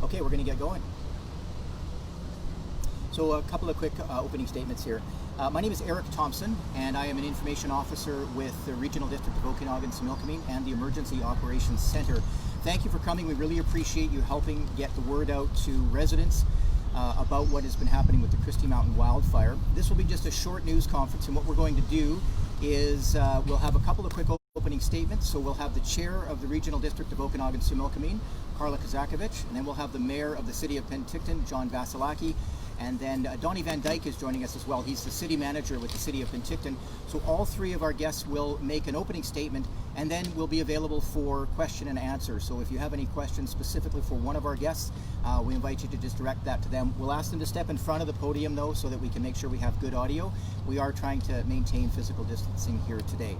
Okay, we're going to get going. So a couple of quick opening statements here. My name is Eric Thompson, and I am an information officer with the Regional District of Okanagan, Similkameen, and the Emergency Operations Center. Thank you for coming. We really appreciate you helping get the word out to residents about what has been happening with the Christie Mountain wildfire. This will be just a short news conference, and what we're going to do is we'll have a couple of quick opening statements. So we'll have the Chair of the Regional District of Okanagan, Similkameen, Carla Kazakovich, and then we'll have the Mayor of the City of Penticton, John Vasilaki, and then Donnie Van Dyke is joining us as well. He's the City Manager with the City of Penticton. So all three of our guests will make an opening statement, and then we'll be available for question and answer. So if you have any questions specifically for one of our guests, we invite you to just direct that to them. We'll ask them to step in front of the podium though, so that we can make sure we have good audio. We are trying to maintain physical distancing here today.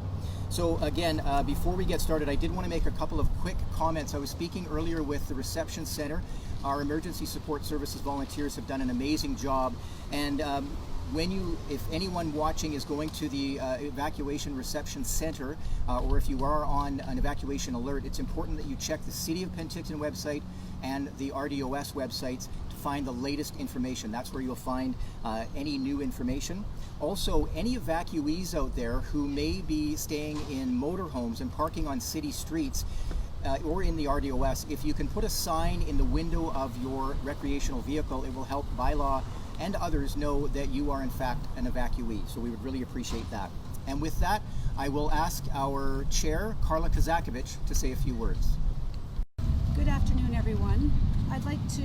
So again, before we get started, I did want to make a couple of quick comments. I was speaking earlier with the reception center. Our emergency support services volunteers have done an amazing job, and if anyone watching is going to the evacuation reception center, or if you are on an evacuation alert, it's important that you check the City of Penticton website and the RDOS websites to find the latest information. That's where you'll find any new information. Also, any evacuees out there who may be staying in motorhomes and parking on city streets, or in the RDOS, if you can put a sign in the window of your recreational vehicle, it will help bylaw and others know that you are in fact an evacuee. So we would really appreciate that. And with that, I will ask our chair, Carla Kazakovich, to say a few words. Good afternoon, everyone. I'd like to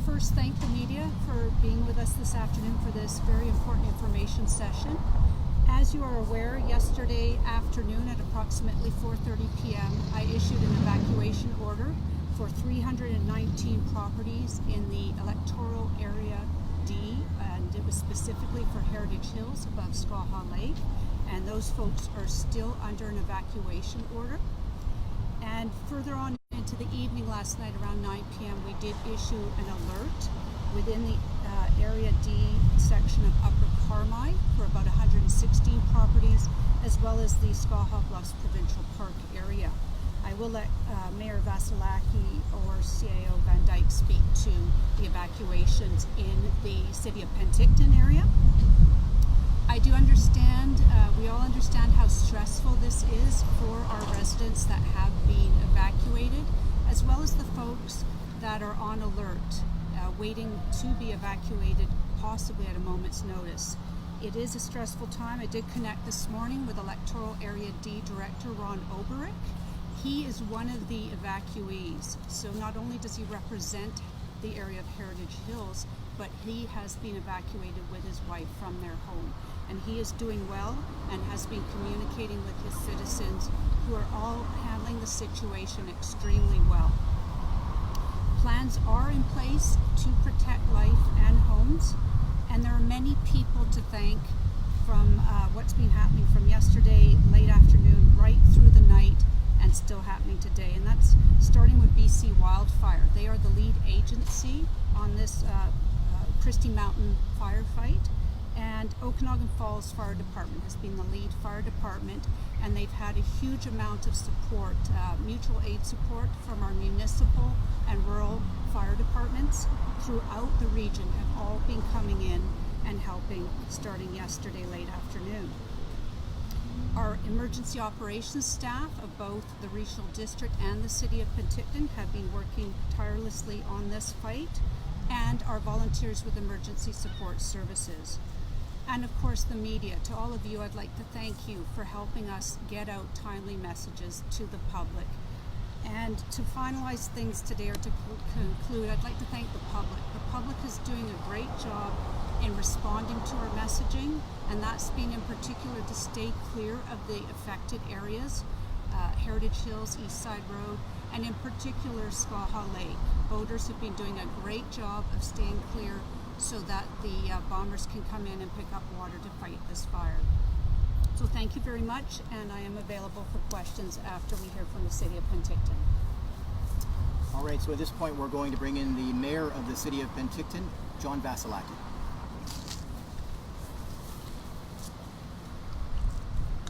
first thank the media for being with us this afternoon for this very important information session. As you are aware, yesterday afternoon at approximately 4:30 p.m., I issued an evacuation order for 319 properties in the electoral area D, and it was specifically for Heritage Hills above Skaha Lake, and those folks are still under an evacuation order. And further on into the evening last night around 9 p.m., we did issue an alert within the Area D section of Upper Carmi for about 116 properties, as well as the Skaha Bluffs Provincial Park area. I will let Mayor Vasilaki or CAO Van Dyke speak to the evacuations in the City of Penticton area. I do understand, we all understand how stressful this is for our residents that have been evacuated, as well as the folks that are on alert, waiting to be evacuated, possibly at a moment's notice. It is a stressful time. I did connect this morning with Electoral Area D Director Ron Oberick. He is one of the evacuees, so not only does he represent the area of Heritage Hills, but he has been evacuated with his wife from their home. And he is doing well and has been communicating with his citizens, who are all handling the situation extremely well. Plans are in place to protect life and homes, and there are many people to thank from what's been happening from yesterday, late afternoon, right through the night, and still happening today. And that's starting with BC Wildfire. They are the lead agency on this Christie Mountain firefight, and Okanagan Falls Fire Department has been the lead fire department, and they've had a huge amount of support, mutual aid support from our municipal and rural fire departments throughout the region have all been coming in and helping starting yesterday late afternoon. Our emergency operations staff of both the regional district and the City of Penticton have been working tirelessly on this fight, and our volunteers with emergency support services. And of course the media. To all of you, I'd like to thank you for helping us get out timely messages to the public. And to finalize things today, or to conclude, I'd like to thank the public. The public is doing a great job in responding to our messaging, and that's been in particular to stay clear of the affected areas, Heritage Hills, East Side Road, and in particular Skaha Lake. Boaters have been doing a great job of staying clear so that the bombers can come in and pick up water to fight this fire. So thank you very much, and I am available for questions after we hear from the City of Penticton. All right, so at this point we're going to bring in the Mayor of the City of Penticton, John Vasilaki.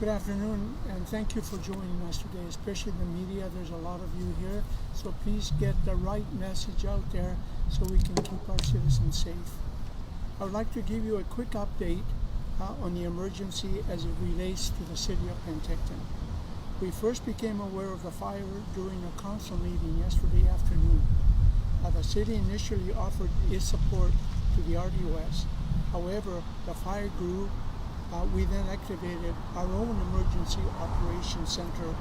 Good afternoon, and thank you for joining us today, especially the media. There's a lot of you here, so please get the right message out there so we can keep our citizens safe. I would like to give you a quick update on the emergency as it relates to the city of Penticton. We first became aware of the fire during a council meeting yesterday afternoon. The city initially offered its support to the RDOS. However, the fire grew. We then activated our own emergency operations center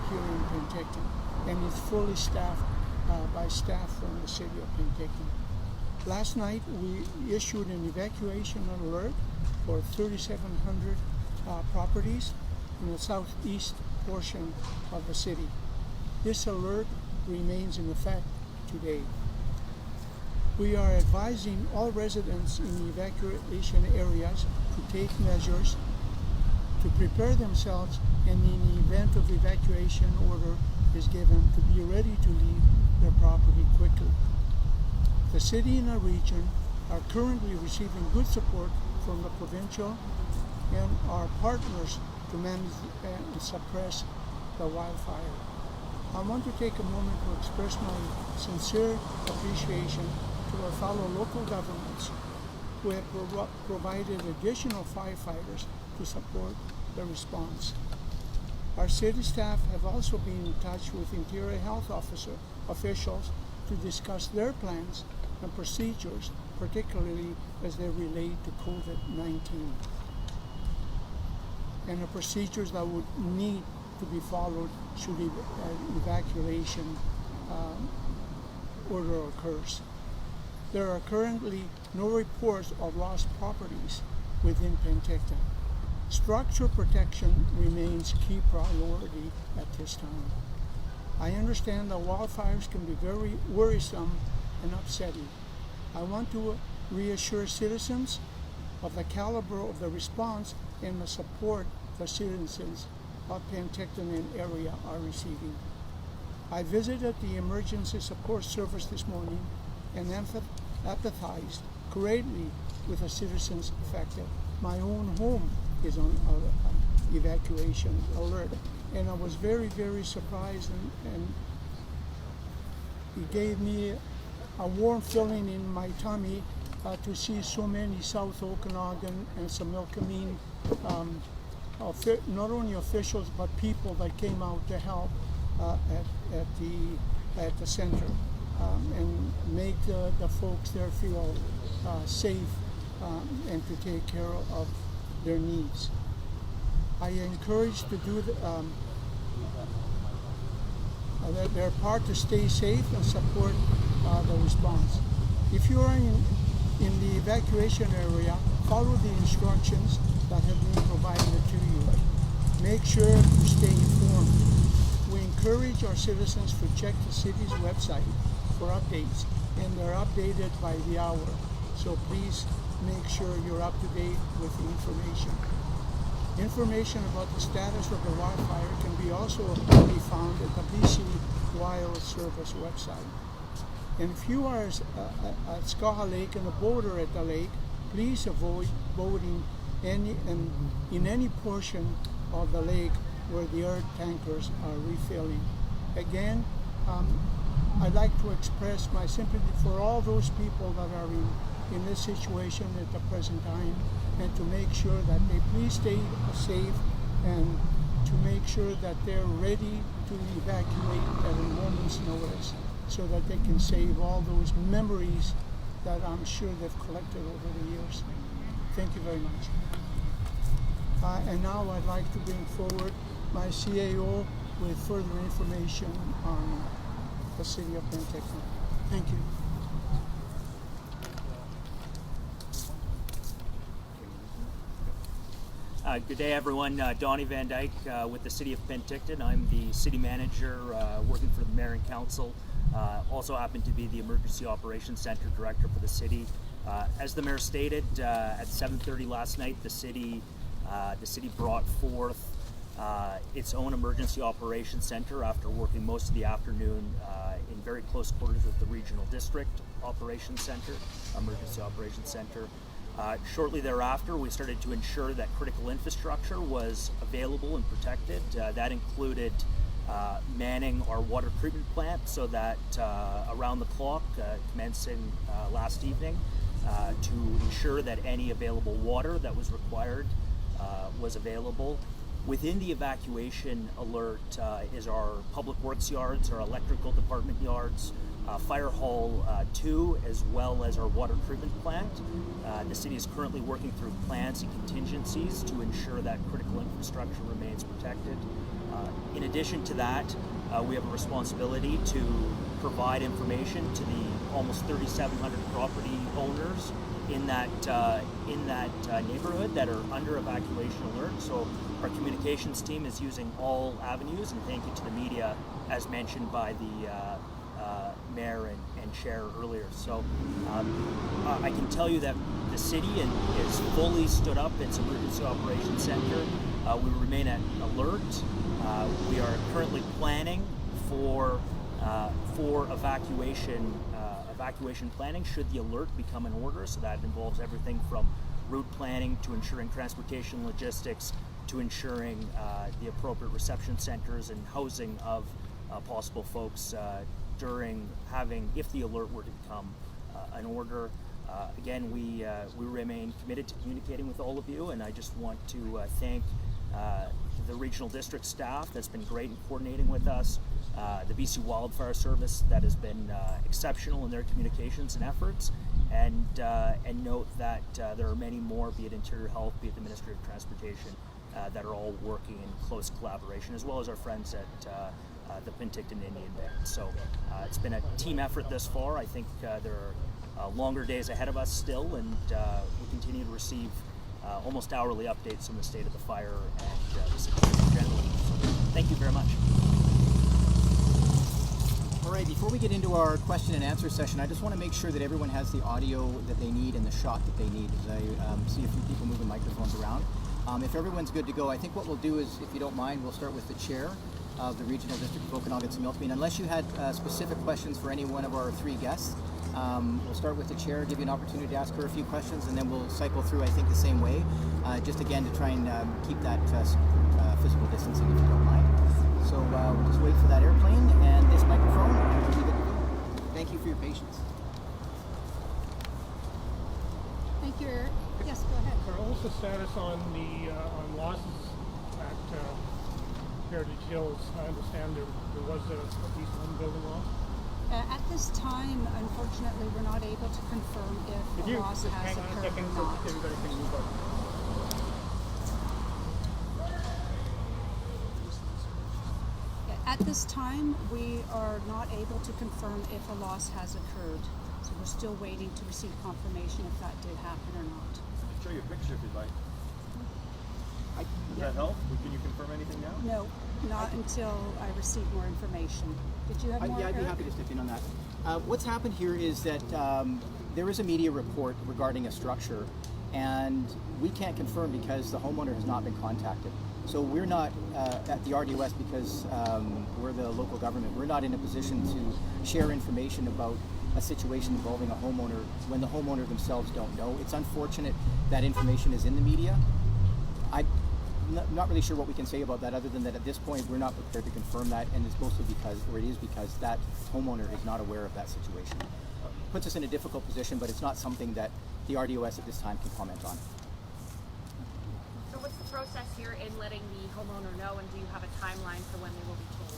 here in Penticton, and it's fully staffed by staff from the city of Penticton. Last night we issued an evacuation alert for 3,700 properties in the southeast portion of the city. This alert remains in effect today. We are advising all residents in the evacuation areas to take measures to prepare themselves, and in the event of evacuation order is given, to be ready to leave their property quickly. The city and our region are currently receiving good support from the provincial and our partners to manage and suppress the wildfire. I want to take a moment to express my sincere appreciation to our fellow local governments who have provided additional firefighters to support the response. Our city staff have also been in touch with Interior Health officials to discuss their plans and procedures, particularly as they relate to COVID-19, and the procedures that would need to be followed should evacuation order occurs. There are currently no reports of lost properties within Penticton. Structure protection remains key priority at this time. I understand that wildfires can be very worrisome and upsetting. I want to reassure citizens of the caliber of the response and the support the citizens of Penticton and area are receiving. I visited the Emergency Support Service this morning and empathized greatly with the citizens affected. My own home is on evacuation alert, and I was very, very surprised, and it gave me a warm feeling in my tummy to see so many South Okanagan and Similkameen not only officials but people that came out to help at the center and make the folks there feel safe and to take care of their needs. I encourage to do their part to stay safe and support the response. If you are in the evacuation area, follow the instructions that have been provided to you. Make sure to stay informed. We encourage our citizens to check the city's website for updates, and they're updated by the hour. So please make sure you're up to date with the information. Information about the status of the wildfire can be also be found at the BC Wildfire Service website. And if you are at Skaha Lake and a boater at the lake, please avoid boating in any portion of the lake where the earth tankers are refilling. Again, I'd like to express my sympathy for all those people that are in this situation at the present time, and to make sure that they please stay safe, and to make sure that they're ready to evacuate at a moment's notice, so that they can save all those memories that I'm sure they've collected over the years. Thank you very much. And now I'd like to bring forward my CAO with further information on the city of Penticton. Thank you. Good day, everyone. Donnie Van Dyke with the City of Penticton. I'm the city manager working for the mayor and council. Also happen to be the Emergency Operations Center director for the city. As the mayor stated, at 7:30 last night, the city brought forth its own Emergency Operations Center after working most of the afternoon in very close quarters with the Regional District Operations Center, Emergency Operations Center. Shortly thereafter, we started to ensure that critical infrastructure was available and protected. That included manning our water treatment plant so that around the clock, commencing last evening, to ensure that any available water that was required was available. Within the evacuation alert is our public works yards, our electrical department yards, Fire Hall 2, as well as our water treatment plant. The city is currently working through plans and contingencies to ensure that critical infrastructure remains protected. In addition to that, we have a responsibility to provide information to the almost 3,700 property owners in that neighborhood that are under evacuation alert. So our communications team is using all avenues, and thank you to the media, as mentioned by the mayor and chair earlier. So I can tell you that the city is fully stood up its emergency operations center. We remain at alert. We are currently planning for evacuation planning should the alert become an order. So that involves everything from route planning to ensuring transportation logistics to ensuring the appropriate reception centers and housing of possible folks if the alert were to become an order. Again, we remain committed to communicating with all of you, and I just want to thank the regional district staff that's been great in coordinating with us, the BC Wildfire Service that has been exceptional in their communications and efforts, and note that there are many more, be it Interior Health, be it the Ministry of Transportation, that are all working in close collaboration, as well as our friends at the Penticton Indian Band. So it's been a team effort this far. I think there are longer days ahead of us still, and we continue to receive almost hourly updates on the state of the fire and the situation generally. So thank you very much. All right, before we get into our question and answer session, I just want to make sure that everyone has the audio that they need and the shot that they need, as I see a few people moving microphones around. If everyone's good to go, I think what we'll do is, if you don't mind, we'll start with the chair of the Regional District of Okanagan Similkameen. Unless you had specific questions for any one of our three guests, we'll start with the chair, give you an opportunity to ask her a few questions, and then we'll cycle through, I think, the same way, just again to try and keep that physical distancing, if you don't mind. So we'll just wait for that airplane and this microphone, and we'll be good to go. Thank you for your patience. Thank you, Eric. Yes, go ahead. Carl, what's the status on the on losses at Heritage Hills? I understand there was at least one building loss. At this time, unfortunately, we're not able to confirm if a loss has occurred or not. Everybody can move up. At this time, we are not able to confirm if a loss has occurred. So we're still waiting to receive confirmation if that did happen or not. I can show you a picture if you'd like. Does that help? Can you confirm anything now? No, not until I receive more information. Did you have more? Yeah, I'd be Eric? happy to step in on that. What's happened here is that there is a media report regarding a structure, and we can't confirm because the homeowner has not been contacted. So we're not at the RDOS, because we're the local government, we're not in a position to share information about a situation involving a homeowner when the homeowner themselves don't know. It's unfortunate that information is in the media. I'm not really sure what we can say about that, other than that at this point we're not prepared to confirm that, and it's mostly because that homeowner is not aware of that situation. Puts us in a difficult position, but it's not something that the RDOS at this time can comment on. So what's the process here in letting the homeowner know, and do you have a timeline for when they will be told?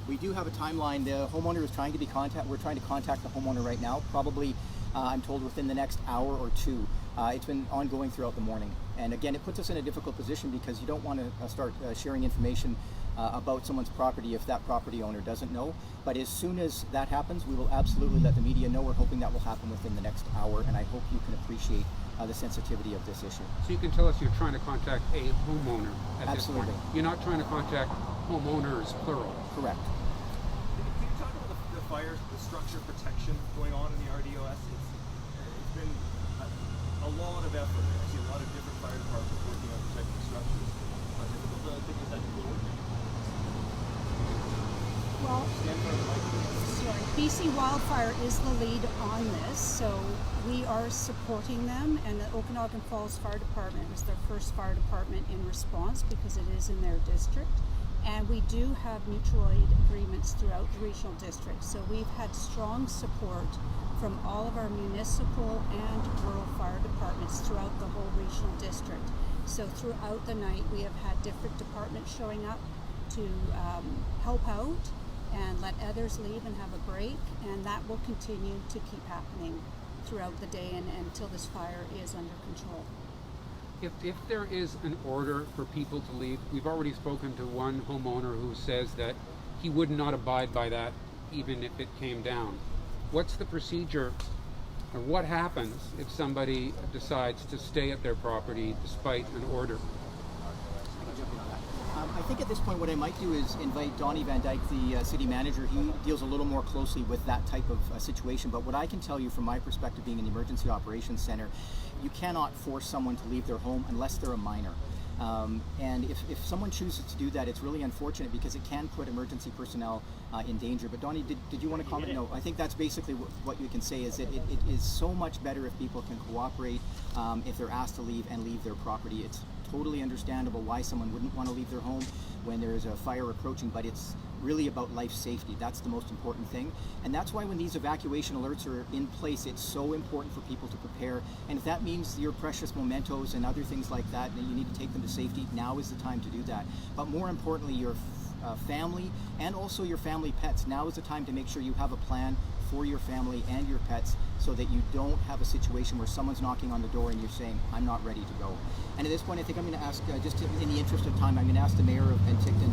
We do have a timeline. The homeowner is trying to be we're trying to contact the homeowner right now, probably I'm told within the next hour or two. It's been ongoing throughout the morning. And again, it puts us in a difficult position because you don't want to start sharing information about someone's property if that property owner doesn't know. But as soon as that happens, we will absolutely let the media know. We're hoping that will happen within the next hour, and I hope you can appreciate the sensitivity of this issue. So you can tell us you're trying to contact a homeowner at Absolutely. this point. You're not trying to contact homeowners, plural. Correct. Can you talk about the fire, the structure protection going on in the RDOS? It's been a lot of effort. I see a lot of different fire departments working on protecting structures. How difficult do you think is that to go with? Well, Stand for the mic. sorry, BC Wildfire is the lead on this, so we are supporting them, and the Okanagan Falls Fire Department was their first fire department in response because it is in their district. And we do have mutual aid agreements throughout the regional district, so we've had strong support from all of our municipal and rural fire departments throughout the whole regional district. So throughout the night we have had different departments showing up to help out and let others leave and have a break, and that will continue to keep happening throughout the day and until this fire is under control. If there is an order for people to leave, we've already spoken to one homeowner who says that he would not abide by that even if it came down. What's the procedure, or what happens if somebody decides to stay at their property despite an order? I can jump in on that. I think at this point what I might do is invite Donnie Van Dyke, the city manager. He deals a little more closely with that type of situation, but what I can tell you from my perspective being in the Emergency Operations Center, you cannot force someone to leave their home unless they're a minor. And if someone chooses to do that, it's really unfortunate because it can put emergency personnel in danger. But Donnie, did you want to comment? No, I think that's basically what you can say is that it is so much better if people can cooperate if they're asked to leave and leave their property. It's totally understandable why someone wouldn't want to leave their home when there is a fire approaching, but it's really about life safety. That's the most important thing, and that's why when these evacuation alerts are in place, it's so important for people to prepare. And if that means your precious mementos and other things like that, then you need to take them to safety. Now is the time to do that. But more importantly, your family and also your family pets. Now is the time to make sure you have a plan for your family and your pets so that you don't have a situation where someone's knocking on the door and you're saying, I'm not ready to go. And at this point, I think I'm going to ask, just in the interest of time, I'm going to ask the mayor of Penticton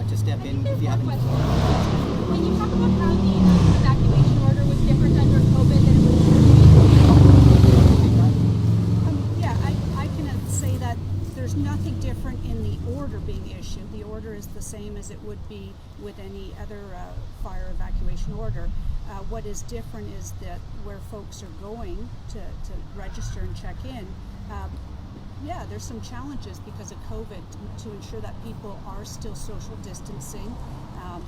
to step in if you have any. Can you talk about how the evacuation order was different under COVID than it was? I can say that there's nothing different in the order being issued. The order is the same as it would be with any other fire evacuation order. What is different is that where folks are going to register and check in, there's some challenges because of COVID to ensure that people are still social distancing,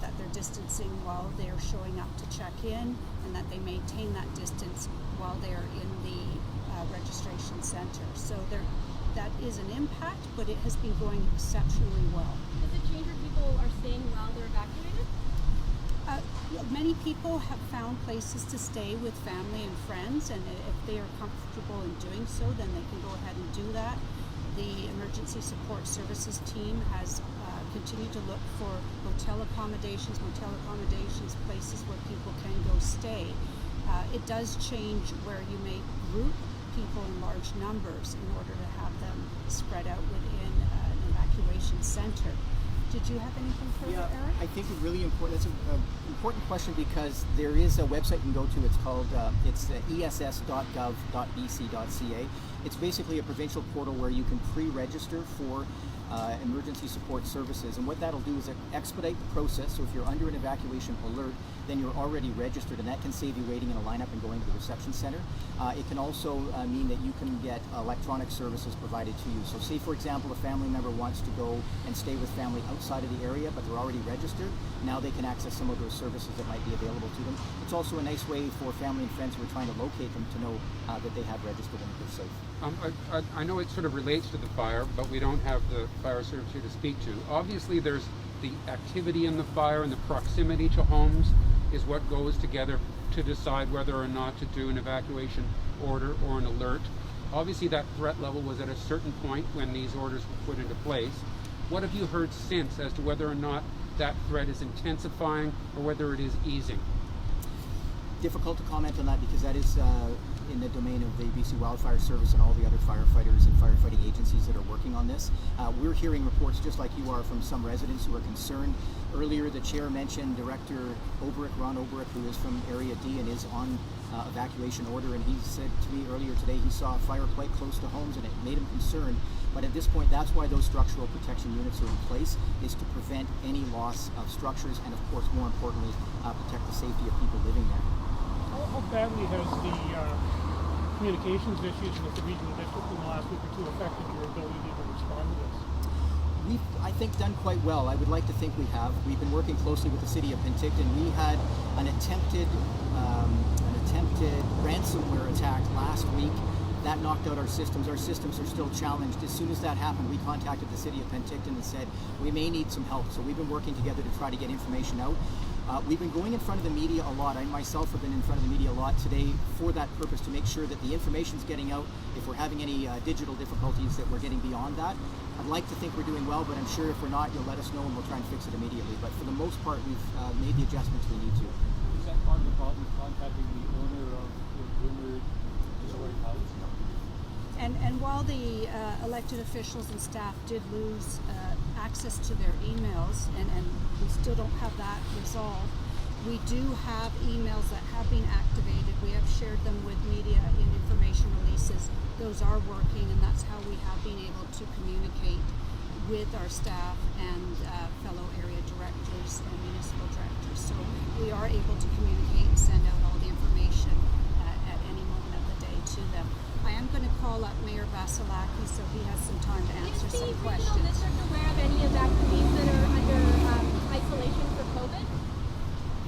that they're distancing while they're showing up to check in, and that they maintain that distance while they're in the registration center. So that is an impact, but it has been going exceptionally well. Does it change where people are staying while they're evacuated? Many people have found places to stay with family and friends, and if they are comfortable in doing so, then they can go ahead and do that. The Emergency Support Services team has continued to look for hotel accommodations, places where people can go stay. It does change where you may group people in large numbers in order to have them spread out within an evacuation center. Did you have anything further, Eric? I think it's really important. That's an important question because there is a website you can go to. It's called ess.gov.bc.ca. It's basically a provincial portal where you can pre-register for emergency support services, and what that'll do is expedite the process. So if you're under an evacuation alert, then you're already registered, and that can save you waiting in a lineup and going to the reception center. It can also mean that you can get electronic services provided to you. So say, for example, a family member wants to go and stay with family outside of the area, but they're already registered. Now they can access some of those services that might be available to them. It's also a nice way for family and friends who are trying to locate them to know that they have registered and they're safe. I know it sort of relates to the fire, but we don't have the fire service here to speak to. Obviously, there's the activity in the fire and the proximity to homes is what goes together to decide whether or not to do an evacuation order or an alert. Obviously, that threat level was at a certain point when these orders were put into place. What have you heard since as to whether or not that threat is intensifying or whether it is easing? Difficult to comment on that because that is in the domain of the BC Wildfire Service and all the other firefighters and firefighting agencies that are working on this. We're hearing reports just like you are from some residents who are concerned. Earlier, the chair mentioned Director Ron Oberick, who is from Area D and is on evacuation order, and he said to me earlier today he saw a fire quite close to homes and it made him concerned. But at this point, that's why those structural protection units are in place, is to prevent any loss of structures and, of course, more importantly, protect the safety of people living there. How badly has the communications issues with the regional district in the last week or two affected your ability to respond to this? We've, I think, done quite well. I would like to think we have. We've been working closely with the city of Penticton. We had an attempted ransomware attack last week. That knocked out our systems. Our systems are still challenged. As soon as that happened, we contacted the city of Penticton and said, we may need some help. So we've been working together to try to get information out. We've been going in front of the media a lot. I myself have been in front of the media a lot today for that purpose, to make sure that the information's getting out. If we're having any digital difficulties, that we're getting beyond that. I'd like to think we're doing well, but I'm sure if we're not, you'll let us know and we'll try and fix it immediately. But for the most part, we've made the adjustments we need to. Is that part of the problem, contacting the owner of the rumored destroyed house? And while the elected officials and staff did lose access to their emails, and we still don't have that resolved, we do have emails that have been activated. We have shared them with media in information releases. Those are working, and that's how we have been able to communicate with our staff and fellow area directors and municipal directors. So we are able to communicate and send out all the information at any moment of the day to them. I am going to call up Mayor Vasilaki so he has some time to answer some questions. Is the regional district aware of any evacuees that are under isolation for COVID?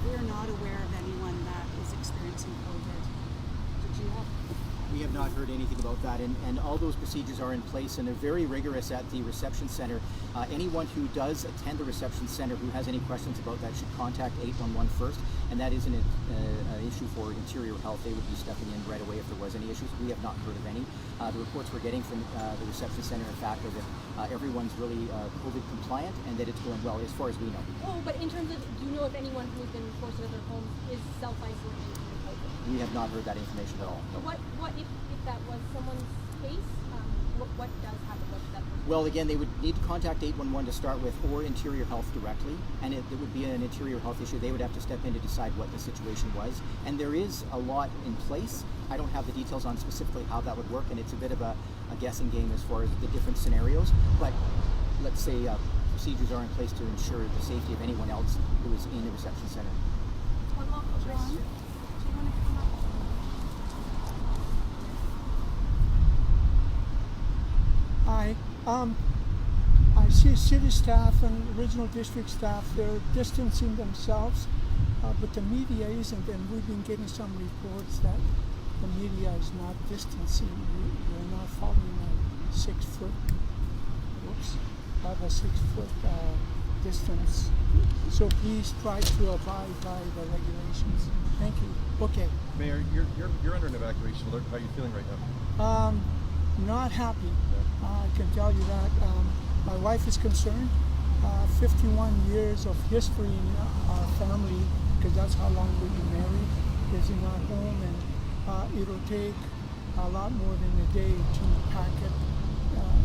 We are not aware of anyone that is experiencing COVID. Did you have? We have not heard anything about that, and all those procedures are in place, and they're very rigorous at the reception center. Anyone who does attend the reception center who has any questions about that should contact 811 first, and that isn't an issue for interior health. They would be stepping in right away if there was any issues. We have not heard of any. The reports we're getting from the reception center, in fact, are that everyone's really COVID compliant and that it's going well as far as we know. Oh, but in terms of, do you know if anyone who's been forced out of their homes is self-isolating from COVID? We have not heard that information at all. No. What if that was someone's case? What does happen? What does that person? Well, again, they would need to contact 811 to start with, or Interior Health directly, and it would be an Interior Health issue. They would have to step in to decide what the situation was, and there is a lot in place. I don't have the details on specifically how that would work, and it's a bit of a guessing game as far as the different scenarios, but let's say procedures are in place to ensure the safety of anyone else who is in the reception center. One more question. Do you want to come up? Hi. I see city staff and regional district staff, they're distancing themselves, but the media isn't, and we've been getting some reports that the media is not distancing. We're not following a 6 foot, have a 6 foot distance. So please try to abide by the regulations. Thank you. Okay. Mayor, you're under an evacuation alert. How are you feeling right now? Not happy. I can tell you that. My wife is concerned. 51 years of history in our family, because that's how long we've been married, is in our home, and it'll take a lot more than a day to pack it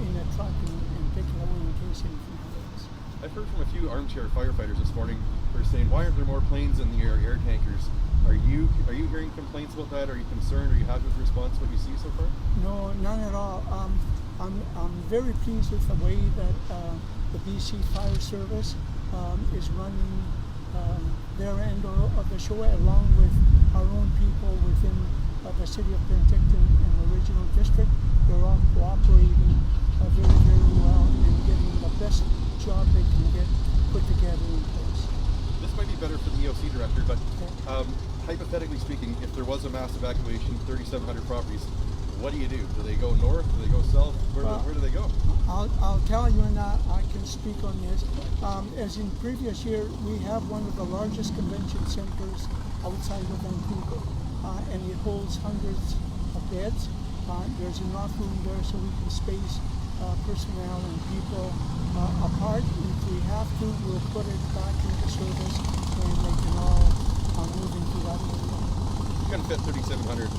in a truck and take it away in case anything happens. I've heard from a few armchair firefighters this morning who are saying, why aren't there more planes in the air tankers? Are you hearing complaints about that? Are you concerned? Are you happy with the response, what you see so far? No, none at all. I'm very pleased with the way that the BC Fire Service is running their end of the show, along with our own people within the city of Penticton and the regional district. They're all cooperating very, very well and getting the best job they can get put together in place. This might be better for the EOC director, but hypothetically speaking, if there was a mass evacuation, 3,700 properties, what do? Do they go north? Do they go south? Where do they go? I'll tell you, and I can speak on this. As in previous year, we have one of the largest convention centers outside of Vancouver, and it holds hundreds of beds. There's enough room there so we can space personnel and people apart. If we have to, we'll put it back into service and they can all move into that area. You can fit 3,700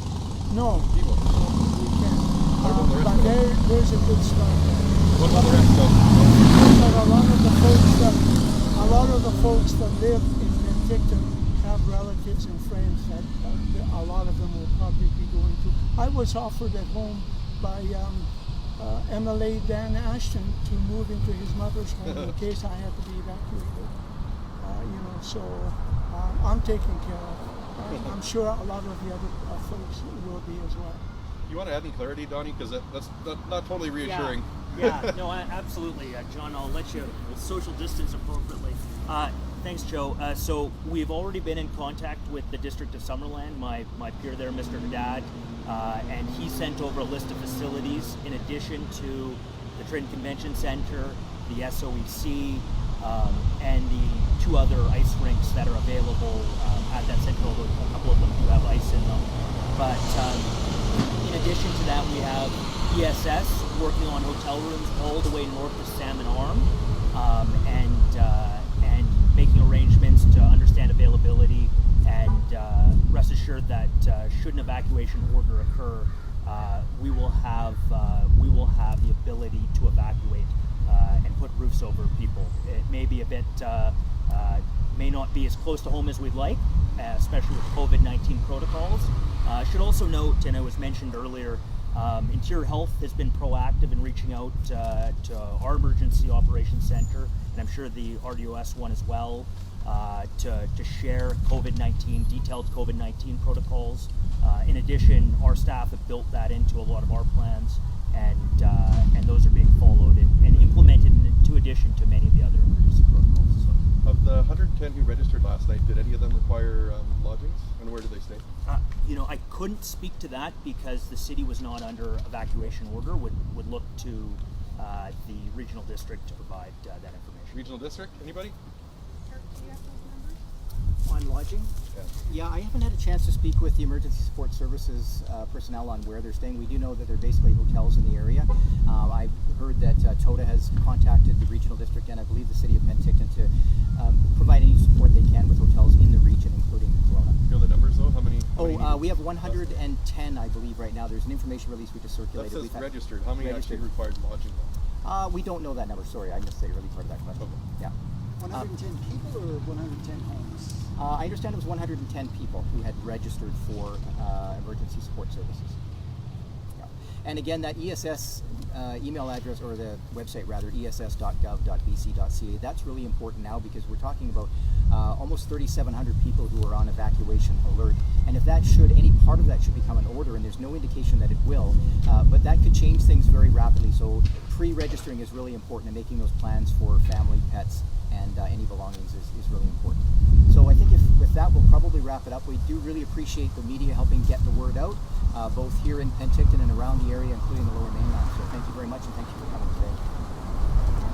No, people. we can't. What about the rest But of them? there's a good start there. What about the rest of them? But a lot of the folks that live in Penticton have relatives and friends that a lot of them will probably be going to. I was offered at home by MLA Dan Ashton to move into his mother's home in case I had to be evacuated. So I'm taken care of. I'm sure a lot of the other folks will be as well. You want to add any clarity, Donnie? Because that's not totally reassuring. Yeah, no, absolutely. John, I'll let you social distance appropriately. Thanks, Joe. So we've already been in contact with the District of Summerland, my peer there, Mr. Haddad, and he sent over a list of facilities in addition to the Trin Convention Center, the SOEC, and the 2 other ice rinks that are available at that center, although a couple of them do have ice in them. But in addition to that, we have ESS working on hotel rooms all the way north of Salmon Arm, and making arrangements to understand availability, and rest assured that should an evacuation order occur, we will have the ability to evacuate and put roofs over people. It may be a bit, may not be as close to home as we'd like, especially with COVID-19 protocols. I should also note, and it was mentioned earlier, Interior Health has been proactive in reaching out to our Emergency Operations Center, and I'm sure the RDOS one as well, to share detailed COVID-19 protocols. In addition, our staff have built that into a lot of our plans, and those are being followed and implemented in addition to many of the other emergency protocols. So. Of the 110 who registered last night, did any of them require lodgings, and where did they stay? I couldn't speak to that because the city was not under evacuation order. Would look to the regional district to provide that information. Regional district, anybody? Kirk, do you have those numbers? On lodging? Yeah, I haven't had a chance to speak with the Emergency Support Services personnel on where they're staying. We do know that they're basically hotels in the area. I've heard that TOTA has contacted the regional district and I believe the city of Penticton to provide any support they can with hotels in the region, including Kelowna. You know the numbers though? How many? We have 110, I believe, right now. There's an information release we just circulated. That says registered. How many actually required lodging though? We don't know that number. Sorry, I missed the early part of that question. Okay. Yeah. 110 people or 110 homes? I understand it was 110 people who had registered for emergency support services. Yeah. And again, that ESS email address, or the website rather, ess.gov.bc.ca, that's really important now because we're talking about almost 3,700 people who are on evacuation alert. And if any part of that should become an order, and there's no indication that it will, but that could change things very rapidly. So pre-registering is really important, and making those plans for family, pets, and any belongings is really important. So I think with that, we'll probably wrap it up. We do really appreciate the media helping get the word out, both here in Penticton and around the area, including the Lower Mainland. So thank you very much, and thank you for coming today.